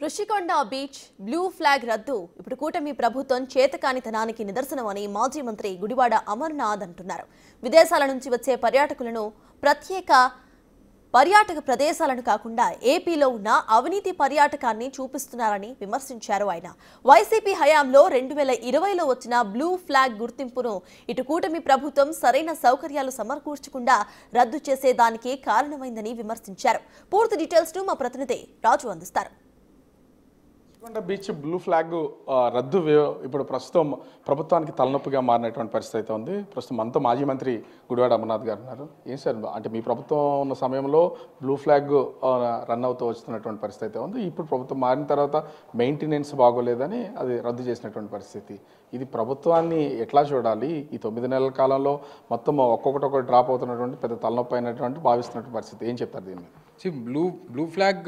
Rushikonda beach blue flag రద్దు ఇప్పుడు కూటమి ప్రభుత్వం చేతకానితనానికి నిదర్శనమని మాజీ మంత్రి గుడివాడ అమర్నాథ్ అంటున్నారు. విదేశాల నుంచి వచ్చే పర్యాటకులను ప్రత్యేక పర్యాటక ప్రదేశాలను కాకుండా ఏపీలో ఉన్న అవినీతి పర్యాటకాన్ని చూపిస్తున్నారని విమర్శించారు ఆయన. వైసీపీ హయాంలో 2020లో వచ్చిన బ్లూ ఫ్లాగ్ గుర్తింపును ఇటు కూటమి ప్రభుత్వం సరైన సౌకర్యాలు సమకూర్చకుండా రద్దు చేసేదానికి కారణమైందని విమర్శించారు. పూర్తి డీటెయిల్స్ ను మా ప్రతినిధి రాజు అందిస్తారు. రుషికొండ బీచ్ బ్లూ ఫ్లాగ్ రద్దు ఇప్పుడు ప్రస్తుతం ప్రభుత్వానికి తలనొప్పిగా మారినటువంటి పరిస్థితి అయితే ఉంది. ప్రస్తుతం మనతో మాజీ మంత్రి గుడివాడ అమర్నాథ్ గారు ఉన్నారు. ఏం సార్, అంటే మీ ప్రభుత్వం ఉన్న సమయంలో బ్లూ ఫ్లాగ్ రన్ అవుతూ వస్తున్నటువంటి పరిస్థితి అయితే ఉంది. ఇప్పుడు ప్రభుత్వం మారిన తర్వాత మెయింటెనెన్స్ బాగోలేదని అది రద్దు చేసినటువంటి పరిస్థితి. ఇది ప్రభుత్వాన్ని ఎట్లా చూడాలి? ఈ 9 నెలల కాలంలో మొత్తం ఒక్కొక్కటి డ్రాప్ అవుతున్నటువంటి పెద్ద తలనొప్పి అయినటువంటి భావిస్తున్నటువంటి పరిస్థితి. ఏం చెప్తారు దీన్ని? బ్లూ ఫ్లాగ్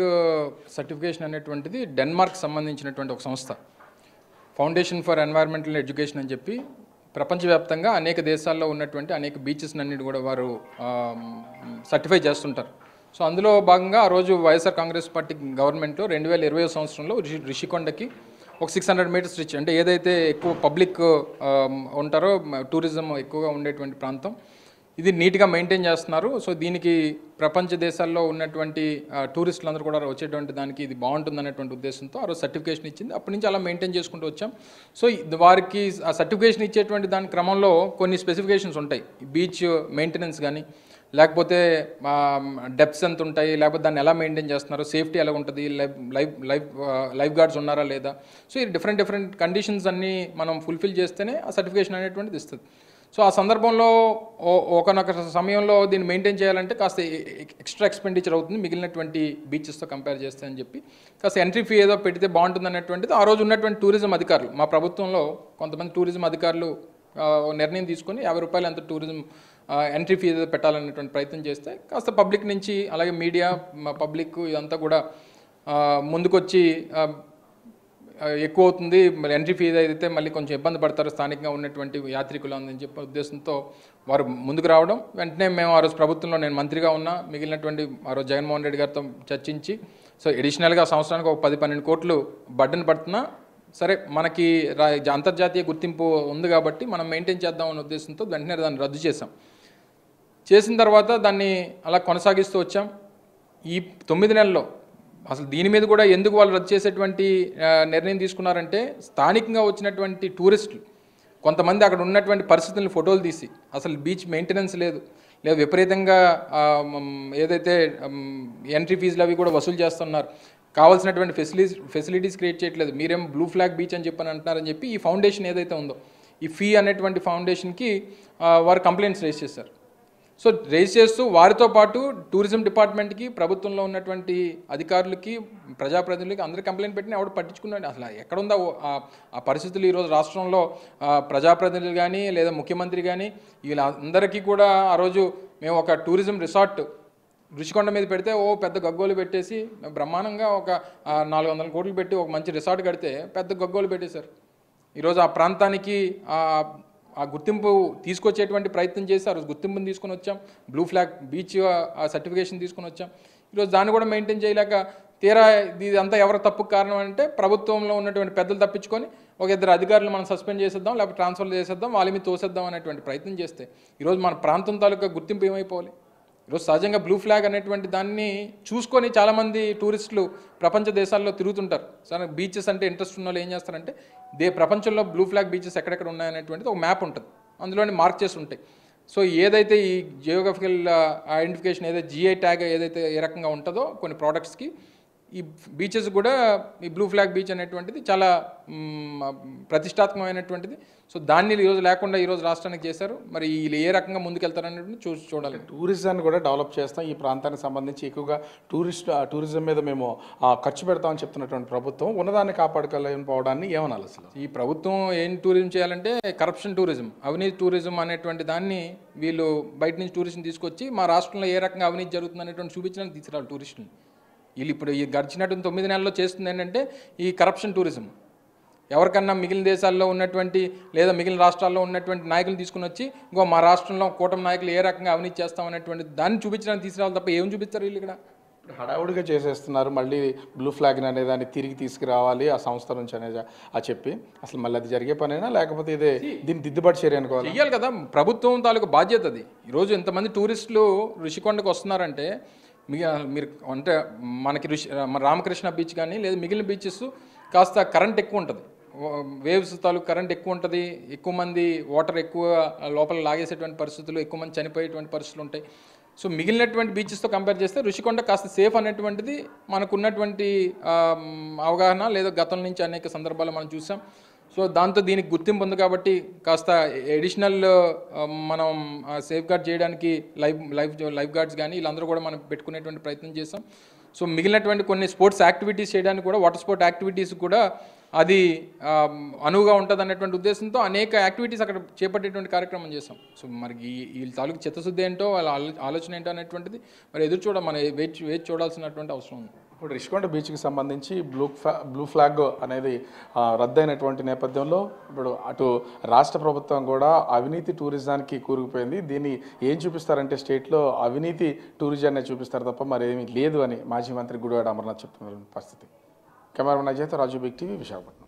సర్టిఫికేషన్ అనేటువంటిది డెన్మార్క్ సంబంధించినటువంటి ఒక సంస్థ, ఫౌండేషన్ ఫర్ ఎన్వైరన్మెంటల్ ఎడ్యుకేషన్ అని చెప్పి ప్రపంచవ్యాప్తంగా అనేక దేశాల్లో ఉన్నటువంటి అనేక బీచెస్ అన్నిటి కూడా వారు సర్టిఫై చేస్తుంటారు. సో అందులో భాగంగా ఆ రోజు వైఎస్ఆర్ కాంగ్రెస్ పార్టీ గవర్నమెంట్లో 2020 సంవత్సరంలో రిషికొండకి ఒక 600 మీటర్స్ రీచ్, అంటే ఏదైతే ఎక్కువ పబ్లిక్ ఉంటారో టూరిజం ఎక్కువగా ఉండేటువంటి ప్రాంతం, ఇది నీట్గా మెయింటైన్ చేస్తున్నారు. సో దీనికి ప్రపంచ దేశాల్లో ఉన్నటువంటి టూరిస్టులు అందరూ కూడా వచ్చేటువంటి దానికి ఇది బాగుంటుంది అనేటువంటి ఉద్దేశంతో ఆ రోజు సర్టిఫికేషన్ ఇచ్చింది. అప్పటి నుంచి అలా మెయింటైన్ చేసుకుంటూ వచ్చాం. సో వారికి ఆ సర్టిఫికేషన్ ఇచ్చేటువంటి దాని క్రమంలో కొన్ని స్పెసిఫికేషన్స్ ఉంటాయి. బీచ్ మెయింటెనెన్స్ కానీ, లేకపోతే డెప్త్స్ ఎంత ఉంటాయి, లేకపోతే దాన్ని ఎలా మెయింటైన్ చేస్తున్నారు, సేఫ్టీ ఎలా ఉంటుంది, లైఫ్ గార్డ్స్ ఉన్నారా లేదా. సో ఈ డిఫరెంట్ కండిషన్స్ అన్నీ మనం ఫుల్ఫిల్ చేస్తేనే ఆ సర్టిఫికేషన్ అనేటువంటిది ఇస్తుంది. సో ఆ సందర్భంలో ఒకనొక సమయంలో దీన్ని మెయింటైన్ చేయాలంటే కాస్త ఎక్స్ట్రా ఎక్స్పెండిచర్ అవుతుంది మిగిలినటువంటి బీచెస్తో కంపేర్ చేస్తే అని చెప్పి కాస్త ఎంట్రీ ఫీ ఏదో పెడితే బాగుంటుంది అనేటువంటిది ఆ రోజు ఉన్నటువంటి టూరిజం అధికారులు, మా ప్రభుత్వంలో కొంతమంది టూరిజం అధికారులు నిర్ణయం తీసుకొని ₹50 ఎంత టూరిజం ఎంట్రీ ఫీ ఏదో పెట్టాలనేటువంటి ప్రయత్నం చేస్తే కాస్త పబ్లిక్ నుంచి, అలాగే మీడియా, పబ్లిక్ ఇదంతా కూడా ముందుకొచ్చి ఎక్కువ అవుతుంది, మరి ఎంట్రీ ఫీ అయితే మళ్ళీ కొంచెం ఇబ్బంది పడతారు స్థానికంగా ఉన్నటువంటి యాత్రికులు అని చెప్పే ఉద్దేశంతో వారు ముందుకు రావడం. వెంటనే మేము ఆ రోజు ప్రభుత్వంలో, నేను మంత్రిగా ఉన్నా, మిగిలినటువంటి ఆ రోజు జగన్మోహన్ రెడ్డి గారితో చర్చించి, సో ఎడిషనల్గా సంవత్సరానికి ఒక 10-12 కోట్లు బడ్డను పడుతున్నా సరే, మనకి అంతర్జాతీయ గుర్తింపు ఉంది కాబట్టి మనం మెయింటైన్ చేద్దాం అనే ఉద్దేశంతో వెంటనే దాన్ని రద్దు చేసాం. చేసిన తర్వాత దాన్ని అలా కొనసాగిస్తూ వచ్చాం. ఈ 9 నెలల్లో అసలు దీని మీద కూడా ఎందుకు వాళ్ళు రద్దు చేసేటువంటి నిర్ణయం తీసుకున్నారంటే, స్థానికంగా వచ్చినటువంటి టూరిస్టులు కొంతమంది అక్కడ ఉన్నటువంటి పరిస్థితులను ఫోటోలు తీసి, అసలు బీచ్ మెయింటెనెన్స్ లేదు, విపరీతంగా ఏదైతే ఎంట్రీ ఫీజులు అవి కూడా వసూలు చేస్తున్నారు, కావాల్సినటువంటి ఫెసిలిటీస్ క్రియేట్ చేయట్లేదు, మీరేం బ్లూ ఫ్లాగ్ బీచ్ అని చెప్పని అంటున్నారని చెప్పి ఈ ఫౌండేషన్ ఏదైతే ఉందో, ఈ ఫీ అనేటువంటి ఫౌండేషన్కి వారు కంప్లైంట్స్ రేజ్ చేశారు. సో రేజ్ చేస్తూ వారితో పాటు టూరిజం డిపార్ట్మెంట్కి, ప్రభుత్వంలో ఉన్నటువంటి అధికారులకి, ప్రజాప్రతినిధులకి అందరూ కంప్లైంట్ పెట్టిన ఎవరు పట్టించుకున్నాడు. అసలు ఎక్కడుందా ఆ పరిస్థితులు? ఈరోజు రాష్ట్రంలో ప్రజాప్రతినిధులు కానీ, లేదా ముఖ్యమంత్రి కానీ, వీళ్ళందరికీ కూడా ఆ రోజు మేము ఒక టూరిజం రిసార్ట్ రుషికొండ మీద పెడితే పెద్ద గగ్గోలు పెట్టేసి, బ్రహ్మాండంగా ఒక 400 కోట్లు పెట్టి ఒక మంచి రిసార్ట్ కడితే పెద్ద గగ్గోలు పెట్టేశారు. ఈరోజు ఆ ప్రాంతానికి ఆ గుర్తింపు తీసుకొచ్చేటువంటి ప్రయత్నం చేసి ఆ రోజు గుర్తింపుని తీసుకొని వచ్చాం, బ్లూ ఫ్లాగ్ బీచ్ సర్టిఫికేషన్ తీసుకొని వచ్చాం. ఈరోజు దాన్ని కూడా మెయింటైన్ చేయలేక తీరా ఇదంతా ఎవరి తప్పుకు కారణం అంటే, ప్రభుత్వంలో ఉన్నటువంటి పెద్దలు తప్పించుకొని ఒక 2 అధికారులు మనం సస్పెండ్ చేసేద్దాం, లేకపోతే ట్రాన్స్ఫర్ చేసేద్దాం, వాళ్ళ మీద తోసేద్దాం అనేటువంటి ప్రయత్నం చేస్తే ఈరోజు మన ప్రాంతం తాలూకా గుర్తింపు ఏమైపోవాలి? ఈరోజు సహజంగా బ్లూ ఫ్లాగ్ అనేటువంటి దాన్ని చూసుకొని చాలామంది టూరిస్టులు ప్రపంచ దేశాల్లో తిరుగుతుంటారు. సరే, బీచెస్ అంటే ఇంట్రెస్ట్ ఉన్న వాళ్ళు ఏం చేస్తారంటే, ప్రపంచంలో బ్లూ ఫ్లాగ్ బీచెస్ ఎక్కడెక్కడ ఉన్నాయనేటువంటిది ఒక మ్యాప్ ఉంటుంది, అందులోని మార్క్ చేసి ఉంటాయి. సో ఏదైతే ఈ జియోగ్రఫికల్ ఐడెంటిఫికేషన్ ఏదైతే జిఐ ట్యాగ్ ఏదైతే ఏ రకంగా ఉంటుందో కొన్ని ప్రోడక్ట్స్కి, ఈ బీచెస్ కూడా ఈ బ్లూ ఫ్లాగ్ బీచ్ అనేటువంటిది చాలా ప్రతిష్టాత్మకమైనటువంటిది. సో దాన్ని ఈరోజు లేకుండా ఈరోజు రాష్ట్రానికి చేశారు. మరి వీళ్ళు ఏ రకంగా ముందుకెళ్తారనేది చూడాలి. టూరిజాన్ని కూడా డెవలప్ చేస్తాం, ఈ ప్రాంతానికి సంబంధించి ఎక్కువగా టూరిజం మీద మేము ఖర్చు పెడతామని చెప్తున్నటువంటి ప్రభుత్వం ఉన్నదాన్ని కాపాడుకోలేకపోవడాన్ని ఏమనాలి? అసలు ఈ ప్రభుత్వం ఏం టూరిజం చేయాలంటే కరప్షన్ టూరిజం, అవినీతి టూరిజం అనేటువంటి దాన్ని వీళ్ళు బయట నుంచి టూరిస్ట్ని తీసుకొచ్చి మా రాష్ట్రంలో ఏ రకంగా అవినీతి జరుగుతుంది అనేటువంటి చూపించడానికి తీసుకురావాలి టూరిస్టుని. వీళ్ళు ఇప్పుడు ఈ గడిచినటువంటి 9 నెలల్లో చేస్తుంది ఏంటంటే ఈ కరప్షన్ టూరిజం. ఎవరికన్నా మిగిలిన దేశాల్లో ఉన్నటువంటి లేదా మిగిలిన రాష్ట్రాల్లో ఉన్నటువంటి నాయకులు తీసుకుని వచ్చి ఇంకో మా రాష్ట్రంలో కూటమి నాయకులు ఏ రకంగా అవినీతి చేస్తామనేటువంటి దాన్ని చూపించడానికి తీసుకురావాలి తప్ప ఏం చూపిస్తారు వీళ్ళు ఇక్కడ? హడావుడిగా చేసేస్తున్నారు, మళ్ళీ బ్లూ ఫ్లాగ్ అనే దాన్ని తిరిగి తీసుకురావాలి ఆ సంస్థ నుంచి అనేది చెప్పి అసలు మళ్ళీ అది జరిగే పనేనా లేకపోతే ఇదే దీన్ని దిద్దుబాటు చర్య అనుకోవాలి? చెయ్యాలి కదా, ప్రభుత్వం తాలూకు బాధ్యత అది. ఈరోజు ఇంతమంది టూరిస్టులు ఋషికొండకు వస్తున్నారంటే మీరు అంటే మనకి మన రామకృష్ణ బీచ్ కానీ లేదా మిగిలిన బీచెస్ కాస్త కరెంట్ ఎక్కువ ఉంటుంది, వేవ్స్ తాలూకు కరెంట్ ఎక్కువ ఉంటుంది, ఎక్కువ మంది వాటర్ ఎక్కువ లోపల లాగేసేటువంటి పరిస్థితులు, ఎక్కువ మంది చనిపోయేటువంటి పరిస్థితులు ఉంటాయి. సో మిగిలినటువంటి బీచెస్తో కంపేర్ చేస్తే ఋషికొండ కాస్త సేఫ్ అనేటువంటిది మనకున్నటువంటి అవగాహన లేదా గతం నుంచి అనేక సందర్భాలు మనం చూసాం. సో దాంతో దీనికి గుర్తింపు ఉంది కాబట్టి కాస్త ఎడిషనల్ మనం సేఫ్ గార్డ్ చేయడానికి లైఫ్ గార్డ్స్ కానీ వీళ్ళందరూ కూడా మనం పెట్టుకునేటువంటి ప్రయత్నం చేస్తాం. సో మిగిలినటువంటి కొన్ని స్పోర్ట్స్ యాక్టివిటీస్ చేయడానికి కూడా వాటర్ స్పోర్ట్ యాక్టివిటీస్ కూడా అది అనువుగా ఉంటుంది అనేటువంటి ఉద్దేశంతో అనేక యాక్టివిటీస్ అక్కడ చేపట్టేటువంటి కార్యక్రమం చేస్తాం. సో మరి వీళ్ళ తాలూకు చిత్తశుద్ధి ఏంటో వాళ్ళ ఆలోచన ఏంటో అనేటువంటిది మరి ఎదురు మనం వేచి చూడాల్సినటువంటి అవసరం ఉంది. ఇప్పుడు రిషికొండ బీచ్కి సంబంధించి బ్లూ ఫ్లాగ్ అనేది రద్దయినటువంటి నేపథ్యంలో ఇప్పుడు అటు రాష్ట్ర ప్రభుత్వం కూడా అవినీతి టూరిజానికి కూరుకుపోయింది. దీన్ని ఏం చూపిస్తారంటే స్టేట్లో అవినీతి టూరిజాన్ని చూపిస్తారు తప్ప మరేమీ లేదు అని మాజీ మంత్రి గుడివాడ అమర్నాథ్ చెప్తున్న పరిస్థితి. కెమెరామెన్ అజయ్తో రాజు బిగ్ టీవీ, విశాఖపట్నం.